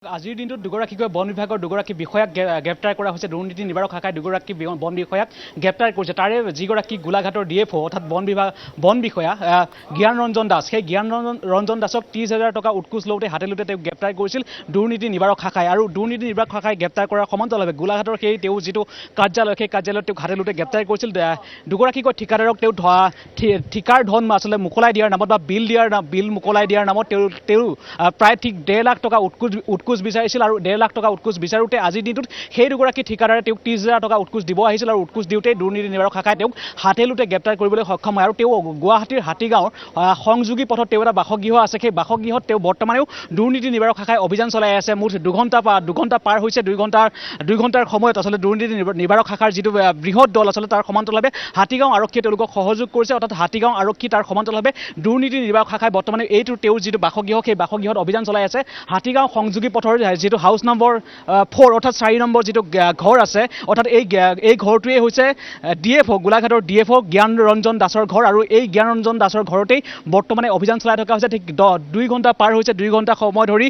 আজিৰ দিনটোত দুগৰাকীকৈ বন বিভাগৰ দুগৰাকী বিষয়াক গ্ৰেপ্তাৰ কৰা হৈছে। দুৰ্নীতি নিবাৰক শাখাই দুগৰাকী বন বিষয়াক গ্ৰেপ্তাৰ কৰিছে। তাৰে যিগৰাকী গোলাঘাটৰ DFO অৰ্থাৎ বন বিষয়া জ্ঞান ৰঞ্জন দাস, সেই জ্ঞান ৰঞ্জন দাসক 30,000 টকা উৎকোচ লওঁতে হাতে লওঁতে তেওঁক গ্ৰেপ্তাৰ কৰিছিল দুৰ্নীতি নিবাৰক শাখাই। আৰু দুৰ্নীতি নিবাৰক শাখাই গ্ৰেপ্তাৰ কৰাৰ সমান্তৰালভাৱে গোলাঘাটৰ সেই তেওঁ যিটো কাৰ্যালয়, সেই কাৰ্যালয়ত তেওঁক হাতে লওঁতে গ্ৰেপ্তাৰ কৰিছিল। দুগৰাকীকৈ ঠিকাদাৰক তেওঁ ঠিকাৰ ধন আচলতে মোকলাই দিয়াৰ নামত বা বিল মোকলাই দিয়াৰ নামত তেওঁ প্ৰায় ঠিক 1.5 লাখ টকা উৎকোচ বিচাৰিছিল। আৰু 1.5 লাখ টকা উৎকোচ বিচাৰোঁতে আজিৰ দিনটোত সেই দুগৰাকী ঠিকাদাৰে তেওঁক 30,000 টকা উৎকোচ দিব আহিছিল। আৰু উৎকোচ দিওঁতে দুৰ্নীতি নিবাৰক শাখাই তেওঁক হাতে লওঁতে গ্ৰেপ্তাৰ কৰিবলৈ সক্ষম হয়। আৰু তেওঁ গুৱাহাটীৰ হাতীগাঁৱৰ সংযোগী পথত তেওঁ এটা বাসগৃহ আছে। সেই বাসগৃহত তেওঁ বৰ্তমানেও দুৰ্নীতি নিবাৰক শাখাই অভিযান চলাই আছে। মুঠ 2 ঘণ্টা পাৰ হৈছে। 2 ঘণ্টাৰ সময়ত আচলতে দুৰ্নীতি নিবাৰক শাখাৰ যিটো বৃহৎ দল আচলতে তাৰ সমান্তৰালভাৱে হাতীগাঁও আৰক্ষীয়ে তেওঁলোকক সহযোগ কৰিছে। অৰ্থাৎ হাতীগাঁও আৰক্ষী তাৰ সমান্তৰালভাৱে দুৰ্নীতি নিবাৰক শাখাই বৰ্তমানে এইটো তেওঁৰ যিটো বাসগৃহ, সেই বাসগৃহত অভিযান চলাই আছে। হাতীগাঁও সংযোগী পথৰ যিটো হাউচ নম্বৰ 4 অৰ্থাৎ 4 নম্বৰ যিটো ঘৰ আছে, অৰ্থাৎ এই ঘৰটোৱে হৈছে DFO গোলাঘাটৰ DFO জ্ঞান ৰঞ্জন দাসৰ ঘৰ। আৰু এই জ্ঞান ৰঞ্জন দাসৰ ঘৰতেই বৰ্তমানে অভিযান চলাই থকা হৈছে। ঠিক 2 ঘণ্টা পাৰ হৈছে। 2 ঘণ্টা সময় ধৰি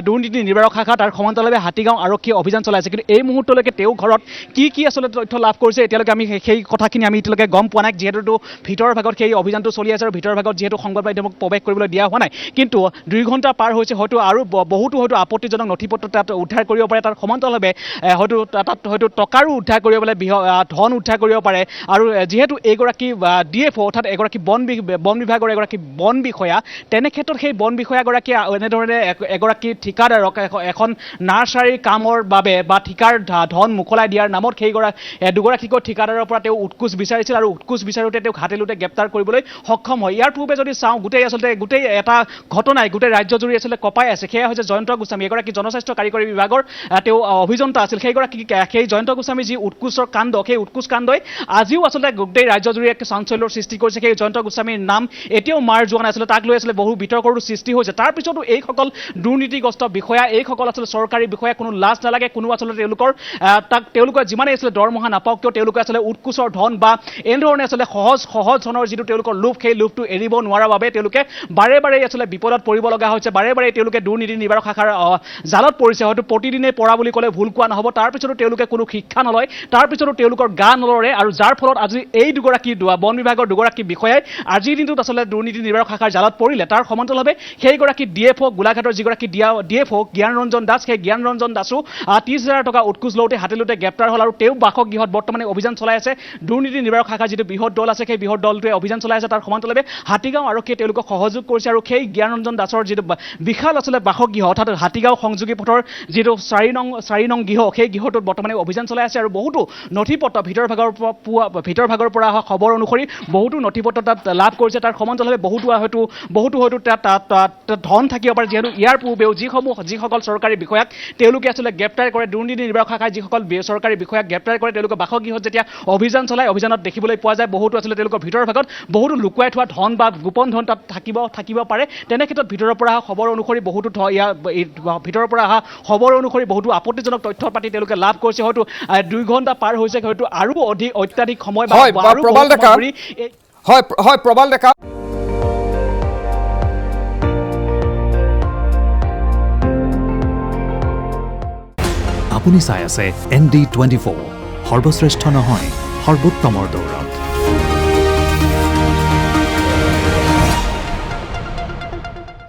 দুৰ্নীতি নিবাৰক শাখা তাৰ সমান্তৰালভাৱে হাতীগাঁও আৰক্ষীয়ে অভিযান চলাইছে। কিন্তু এই মুহূৰ্তলৈকে তেওঁ ঘৰত কি আচলতে তথ্য লাভ কৰিছে এতিয়ালৈকে আমি সেই কথাখিনি আমি এতিয়ালৈকে গম পোৱা নাই। যিহেতু ভিতৰৰ ভাগত সেই অভিযানটো চলি আছে আৰু ভিতৰৰ ভাগত যিহেতু সংবাদ মাধ্যমক প্ৰৱেশ কৰিবলৈ দিয়া হোৱা নাই। কিন্তু 2 ঘণ্টা পাৰ হৈছে, হয়তো আৰু বহুতো হয়তো আপত্তিজনক নথিপত্ৰ তাত উদ্ধাৰ কৰিব পাৰে। তাৰ সমান্তৰালভাৱে হয়তো তাত হয়তো টকাৰো উদ্ধাৰ কৰিব পাৰে, ধন উদ্ধাৰ কৰিব পাৰে। আৰু যিহেতু এইগৰাকী DFO অৰ্থাৎ এগৰাকী বন বিভাগৰ এগৰাকী বন বিষয়া, তেনে ক্ষেত্ৰত সেই বন বিষয়াগৰাকীয়ে এনেধৰণে এগৰাকী ঠিকাদাৰক এখন নাৰ্চাৰীৰ কামৰ বাবে বা ঠিকাৰ ধন মোকলাই দিয়াৰ নামত দুগৰাকীকৈ ঠিকাদাৰৰ পৰা তেওঁ উৎকোচ বিচাৰিছিল। আৰু উৎকোচ বিচাৰোঁতে তেওঁক হাতে লওঁতে গ্ৰেপ্তাৰ কৰিবলৈ সক্ষম হয়। ইয়াৰ পূৰ্বে যদি চাওঁ গোটেই এটা ঘটনাই গোটেই ৰাজ্যজুৰি আচলতে কঁপাই আছে। সেয়া হৈছে জয়ন্ত গোস্বামী, এগৰাকী জনস্বাস্থ্য কাৰিকৰী বিভাগৰ তেওঁ অভিযন্তা আছিল। সেই জয়ন্ত গোস্বামী যি উৎকোচৰ কাণ্ড, সেই উৎকোচ কাণ্ডই আজিও আচলতে গোটেই ৰাজ্যজুৰি এক চাঞ্চল্যৰ সৃষ্টি কৰিছে। সেই জয়ন্ত গোস্বামীৰ নাম এতিয়াও মাৰ যোৱা নাই। আচলতে তাক লৈ আচলতে বহু বিতৰ্কৰো সৃষ্টি হৈছে। তাৰপিছতো এইসকল দুৰ্নীতিগ্ৰস্ত বিষয়া, এইসকল আচলতে চৰকাৰী বিষয়া, কোনো লাজ নালাগে, কোনো আচলতে তেওঁলোকৰ যিমানেই আচলতে দৰমহা নাপাওক কিয় তেওঁলোকে আচলতে উৎকোচৰ ধন বা এনেধৰণে আচলতে সহজ ধনৰ যিটো তেওঁলোকৰ লোভ, সেই লোভটো এৰিব নোৱাৰাৰ বাবে তেওঁলোকে বাৰে আচলতে বিপদত পৰিব লগা হৈছে। বাৰে তেওঁলোকে দুৰ্নীতি নিবাৰক শাখাৰ জালত পৰিছে। হয়তো প্ৰতিদিনে পৰা বুলি ক'লে ভুল কোৱা নহ'ব। তাৰপিছতো তেওঁলোকে কোনো শিক্ষা নলয়, তাৰপিছতো তেওঁলোকৰ গা নলৰে। আৰু যাৰ ফলত আজি এই বন বিভাগৰ দুগৰাকী বিষয়াই আজিৰ দিনটোত আচলতে দুৰ্নীতি নিবাৰক শাখাৰ জালত পৰিলে। তাৰ সমান্তৰালভাৱে সেইগৰাকী DFO গোলাঘাটৰ যিগৰাকী DFO জ্ঞান ৰঞ্জন দাস, সেই জ্ঞান ৰঞ্জন দাসো 30,000 টকা উৎকোচ লওঁতে হাতে লওঁতে গ্ৰেপ্তাৰ হ'ল। আৰু তেওঁ বাসগৃহত বৰ্তমানে অভিযান চলাই আছে। দুৰ্নীতি নিবাৰক শাখাৰ যিটো বৃহৎ দল আছে, সেই বৃহৎ দলটোৱে অভিযান চলাই আছে। তাৰ সমান্তৰালভাৱে হাতীগাঁও আৰক্ষীয়ে তেওঁলোকক সহযোগ কৰিছে। আৰু সেই জ্ঞান ৰঞ্জন দাসৰ যিটো বিশাল আচলতে বাসগৃহ, অৰ্থাৎ হাতীগাঁও সংযোগী পথৰ যিটো 4 নং গৃহ, সেই গৃহটোত বৰ্তমানে অভিযান চলাই আছে। আৰু বহুতো নথিপত্ৰ ভিতৰ ভাগৰ পৰা অহা খবৰ অনুসৰি বহুতো নথিপত্ৰ তাত লাভ কৰিছে। তাৰ সমান্তৰালভাৱে বহুতো হয়তো তাত ধন থাকিব পাৰে। যিহেতু ইয়াৰ পূৰ্বেও যিসকল চৰকাৰী বিষয়াক তেওঁলোকে আচলতে গ্ৰেপ্তাৰ কৰে, দুৰ্নীতি নিবাৰক শাখাই যিসকল চৰকাৰী বিষয়াক গ্ৰেপ্তাৰ কৰে, তেওঁলোকৰ বাসগৃহত যেতিয়া অভিযান চলায়, অভিযানত দেখিবলৈ পোৱা যায় বহুতো আচলতে তেওঁলোকৰ ভিতৰৰ ভাগত বহুতো লুকুৱাই থোৱা ধন বা গোপন ধন তাত থাকিব পাৰে। তেনে ক্ষেত্ৰত ভিতৰৰ পৰা অহা খবৰ অনুসৰি বহুতো আপত্তিজনক তথ্য পাতি তেওঁলোকে লাভ কৰিছে। হয়তো 2 ঘণ্টা পাৰ হৈছে, হয়তো আৰু অত্যাধিক সময় প্ৰবল ডেকা। আপুনি চাই আছে ND24, সৰ্বশ্ৰেষ্ঠ নহয় সৰ্বোত্তমৰ দৌৰ।